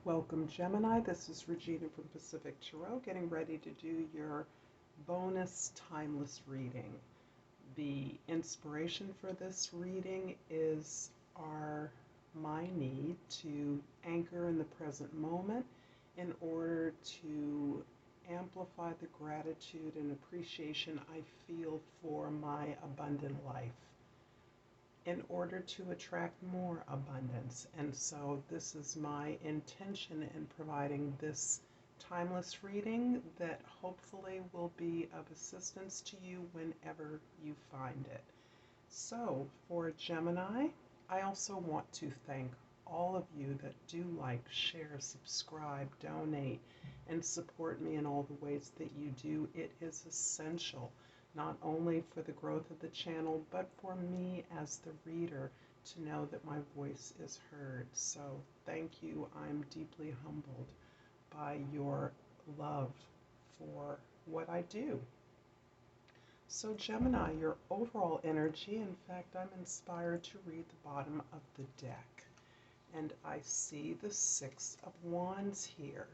Welcome, Gemini. This is Regina from Pacific Tarot, getting ready to do your bonus timeless reading. The inspiration for this reading is my need to anchor in the present moment in order to amplify the gratitude and appreciation I feel for my abundant life, in order to attract more abundance. And so this is my intention in providing this timeless reading that hopefully will be of assistance to you whenever you find it. So for Gemini, I also want to thank all of you that do like, share, subscribe, donate, and support me in all the ways that you do. It is essential, not only for the growth of the channel, but for me as the reader to know that my voice is heard. So thank you. I'm deeply humbled by your love for what I do. So Gemini, your overall energy, in fact, I'm inspired to read the bottom of the deck. And I see the Six of Wands here.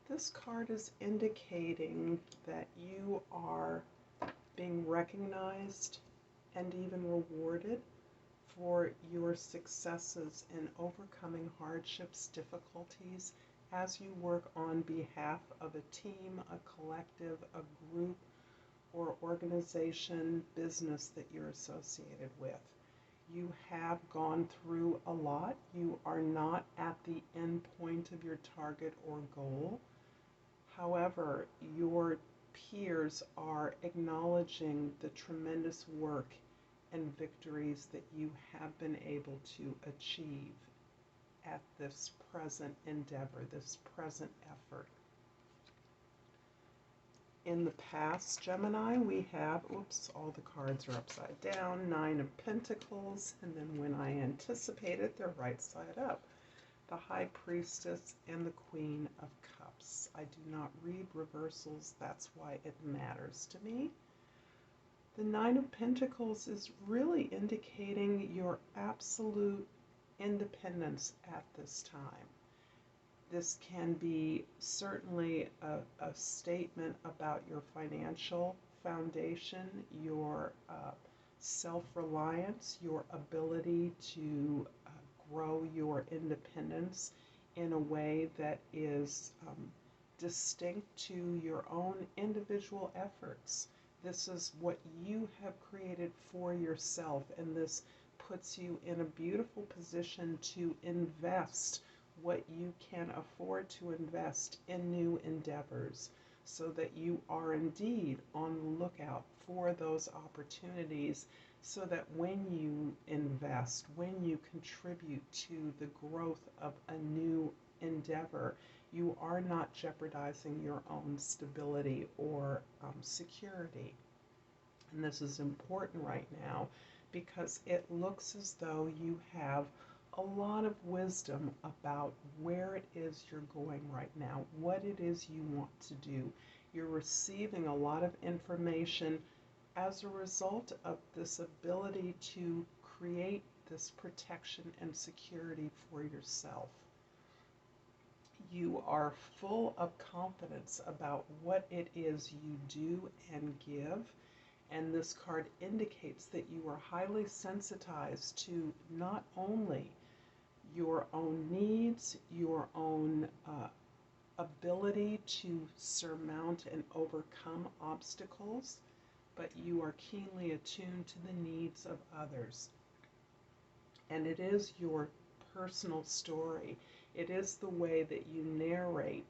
This card is indicating that you are being recognized and even rewarded for your successes in overcoming hardships, difficulties, as you work on behalf of a team, a collective, a group, or organization, business that you're associated with. You have gone through a lot. You are not at the end point of your target or goal. However, your peers are acknowledging the tremendous work and victories that you have been able to achieve at this present endeavor, this present effort. In the past, Gemini, we have, all the cards are upside down, Nine of Pentacles, and then when I anticipate it, they're right side up. The High Priestess and the Queen of Cups. I do not read reversals, that's why it matters to me. The Nine of Pentacles is really indicating your absolute independence at this time. This can be certainly a statement about your financial foundation, your self-reliance, your ability to grow your independence in a way that is distinct to your own individual efforts. This is what you have created for yourself, and this puts you in a beautiful position to invest what you can afford to invest in new endeavors, so that you are indeed on the lookout for those opportunities, so that when you invest, when you contribute to the growth of a new endeavor, you are not jeopardizing your own stability or security. And this is important right now because it looks as though you have a lot of wisdom about where it is you're going right now, what it is you want to do. You're receiving a lot of information as a result of this ability to create this protection and security for yourself. You are full of confidence about what it is you do and give. And this card indicates that you are highly sensitized to not only your own needs, your own ability to surmount and overcome obstacles, but you are keenly attuned to the needs of others. And it is your personal story. It is the way that you narrate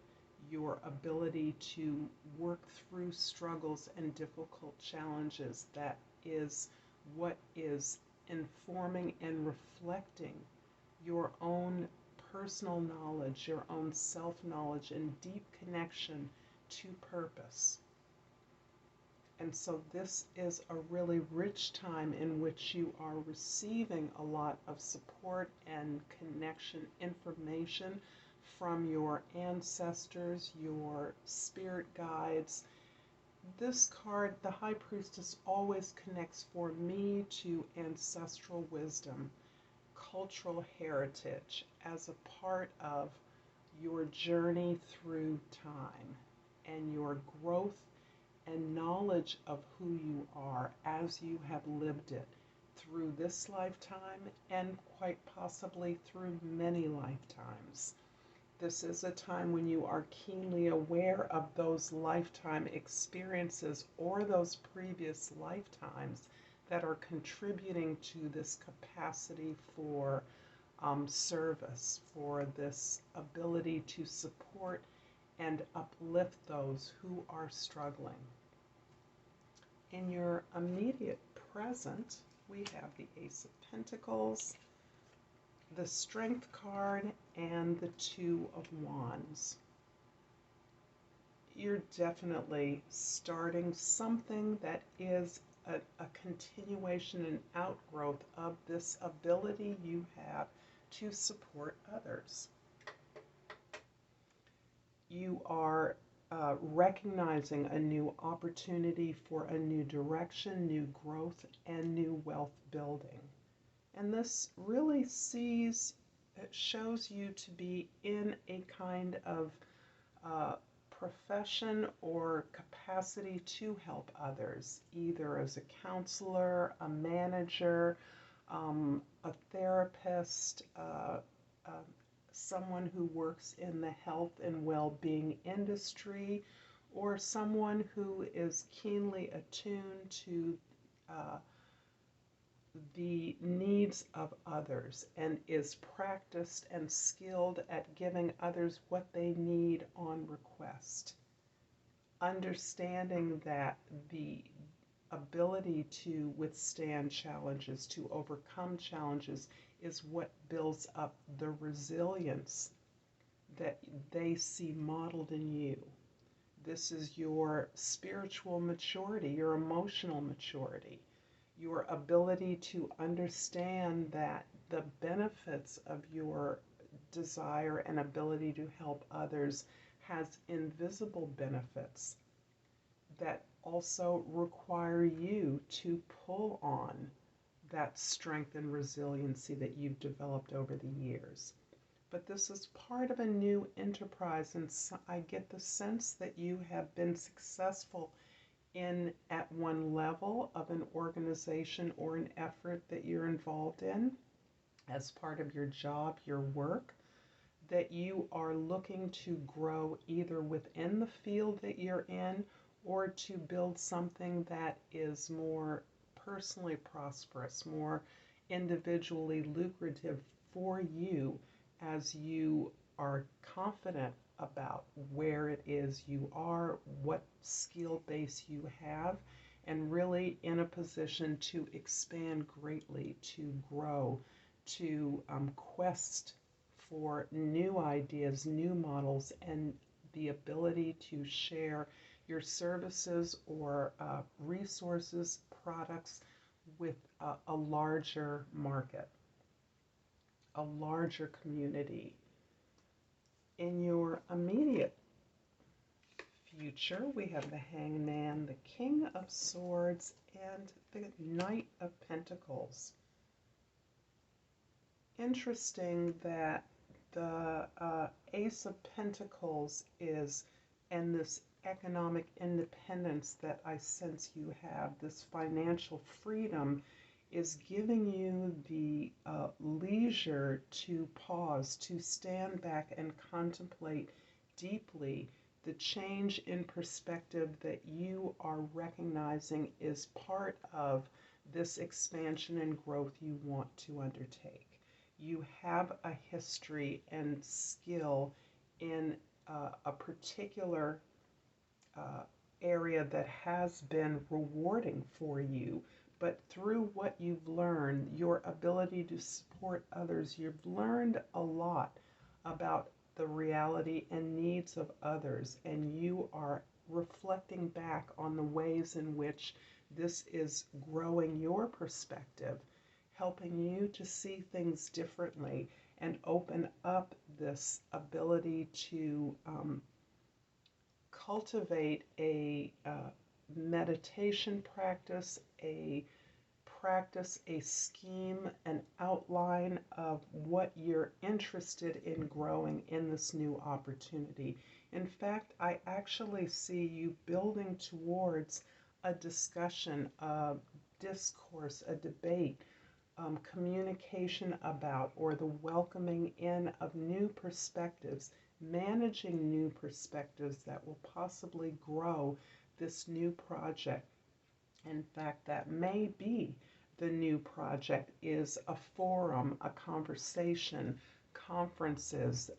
your ability to work through struggles and difficult challenges that is what is informing and reflecting your own personal knowledge, your own self-knowledge, and deep connection to purpose. And so this is a really rich time in which you are receiving a lot of support and connection information from your ancestors, your spirit guides. This card, the High Priestess, always connects for me to ancestral wisdom, cultural heritage as a part of your journey through time and your growth and knowledge of who you are as you have lived it through this lifetime and quite possibly through many lifetimes. This is a time when you are keenly aware of those lifetime experiences or those previous lifetimes that are contributing to this capacity for service, for this ability to support and uplift those who are struggling. In your immediate present, we have the Ace of Pentacles, the Strength card, and the Two of Wands. You're definitely starting something that is a continuation and outgrowth of this ability you have to support others. You are recognizing a new opportunity for a new direction, new growth, and new wealth building. And this really shows you to be in a kind of profession or capacity to help others, either as a counselor, a manager, a therapist, someone who works in the health and well-being industry, or someone who is keenly attuned to the needs of others and is practiced and skilled at giving others what they need on request. Understanding that the ability to withstand challenges, to overcome challenges, is what builds up the resilience that they see modeled in you. This is your spiritual maturity, your emotional maturity, your ability to understand that the benefits of your desire and ability to help others has invisible benefits that also require you to pull on that strength and resiliency that you've developed over the years. But this is part of a new enterprise, and so I get the sense that you have been successful in at one level of an organization or an effort that you're involved in as part of your job, your work, that you are looking to grow either within the field that you're in or to build something that is more personally prosperous, more individually lucrative for you as you are confident about where it is you are, what skill base you have, and really in a position to expand greatly, to grow, to quest for new ideas, new models, and the ability to share your services or resources, products with a larger market, a larger community. In your immediate future, we have the Hangman, the King of Swords, and the Knight of Pentacles. Interesting that the Ace of Pentacles and this economic independence that I sense you have, this financial freedom, is giving you the leisure to pause, to stand back and contemplate deeply the change in perspective that you are recognizing is part of this expansion and growth you want to undertake. You have a history and skill in a particular area that has been rewarding for you. But through what you've learned, your ability to support others, you've learned a lot about the reality and needs of others, and you are reflecting back on the ways in which this is growing your perspective, helping you to see things differently and open up this ability to cultivate a meditation practice, a practice a scheme, an outline of what you're interested in growing in this new opportunity. In fact, I actually see you building towards a discussion, a discourse, a debate, communication about, or the welcoming in of new perspectives, managing new perspectives that will possibly grow this new project. In fact, that may be the new project is a forum, a conversation, conferences,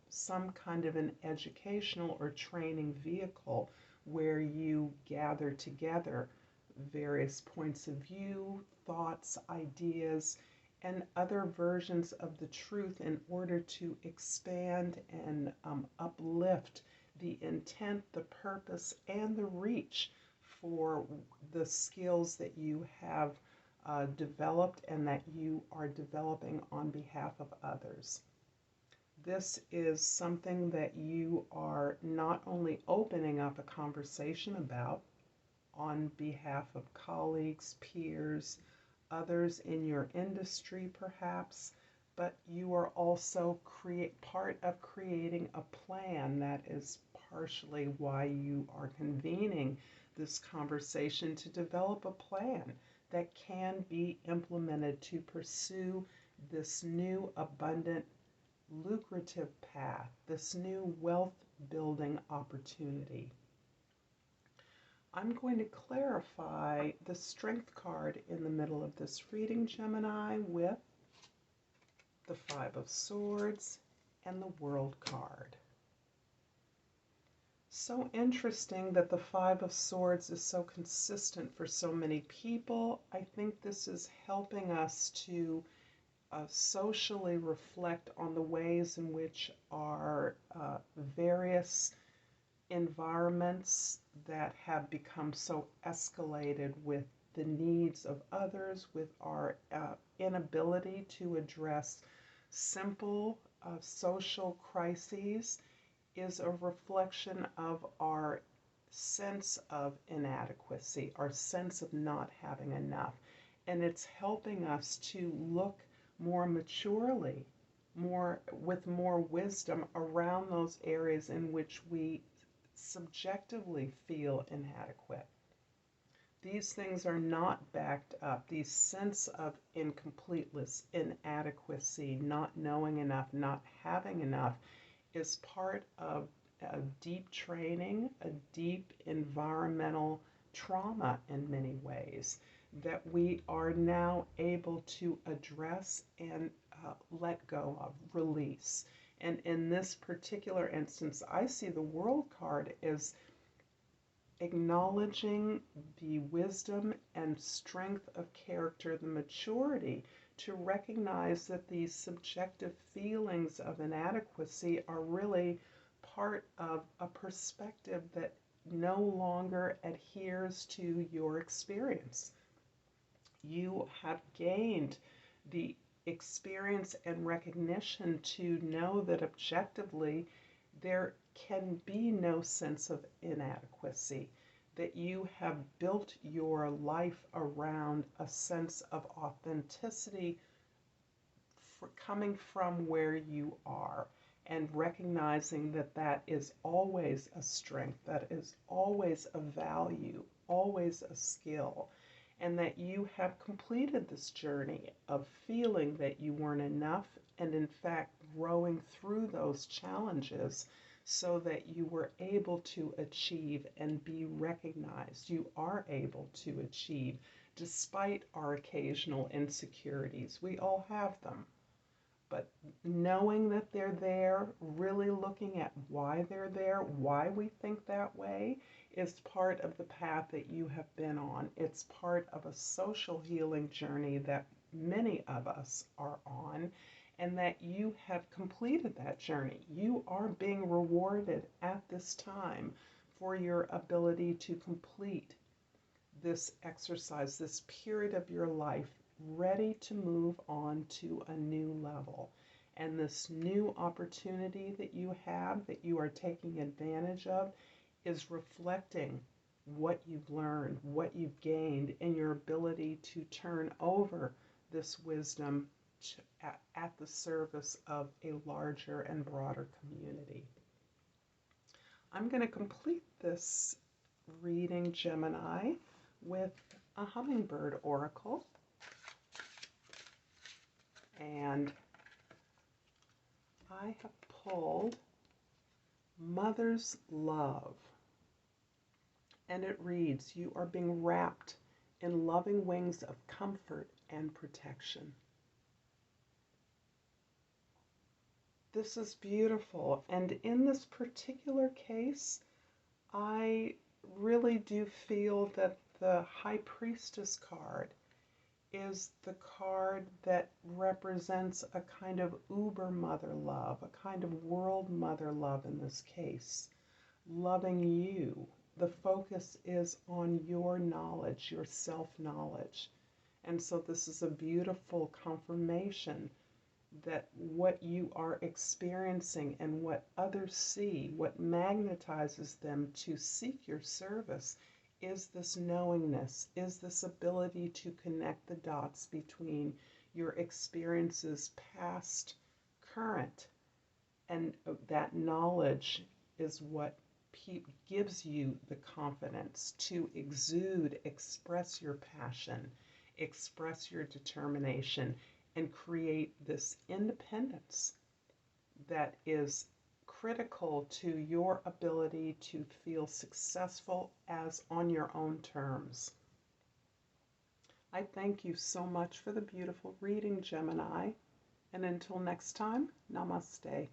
some kind of an educational or training vehicle where you gather together various points of view, thoughts, ideas, and other versions of the truth in order to expand and uplift the intent, the purpose, and the reach for the skills that you have developed and that you are developing on behalf of others. This is something that you are not only opening up a conversation about on behalf of colleagues, peers, others in your industry perhaps, but you are also part of creating a plan. That is partially why you are convening this conversation, to develop a plan that can be implemented to pursue this new abundant, lucrative path, this new wealth building opportunity. I'm going to clarify the Strength card in the middle of this reading, Gemini, with the Five of Swords and the World card. So interesting that the Five of Swords is so consistent for so many people. I think this is helping us to socially reflect on the ways in which our various environments that have become so escalated with the needs of others, with our inability to address simple social crises, is a reflection of our sense of inadequacy, our sense of not having enough. And it's helping us to look more maturely, with more wisdom around those areas in which we subjectively feel inadequate. These things are not backed up. These sense of incompleteness, inadequacy, not knowing enough, not having enough, is part of a deep training, a deep environmental trauma in many ways that we are now able to address and let go of, release. And in this particular instance, I see the World card as acknowledging the wisdom and strength of character, the maturity to recognize that these subjective feelings of inadequacy are really part of a perspective that no longer adheres to your experience. You have gained the experience and recognition to know that objectively there can be no sense of inadequacy, that you have built your life around a sense of authenticity coming from where you are, and recognizing that that is always a strength, that is always a value, always a skill, and that you have completed this journey of feeling that you weren't enough, and in fact growing through those challenges so that you were able to achieve and be recognized. You are able to achieve despite our occasional insecurities. We all have them. But knowing that they're there, really looking at why they're there, why we think that way, is part of the path that you have been on. It's part of a social healing journey that many of us are on, and that you have completed that journey. You are being rewarded at this time for your ability to complete this exercise, this period of your life, ready to move on to a new level. And this new opportunity that you have, that you are taking advantage of, is reflecting what you've learned, what you've gained, and your ability to turn over this wisdom at the service of a larger and broader community. I'm going to complete this reading, Gemini, with a hummingbird oracle. And I have pulled Mother's Love. And it reads, you are being wrapped in loving wings of comfort and protection. This is beautiful. And in this particular case, I really do feel that the High Priestess card is the card that represents a kind of uber mother love, a kind of world mother love in this case, loving you. The focus is on your knowledge, your self-knowledge. And so this is a beautiful confirmation that what you are experiencing and what others see, what magnetizes them to seek your service, is this knowingness, is this ability to connect the dots between your experiences past, current, and that knowledge is what gives you the confidence to exude, express your passion, express your determination, and create this independence that is critical to your ability to feel successful as on your own terms. I thank you so much for the beautiful reading, Gemini, and until next time, namaste.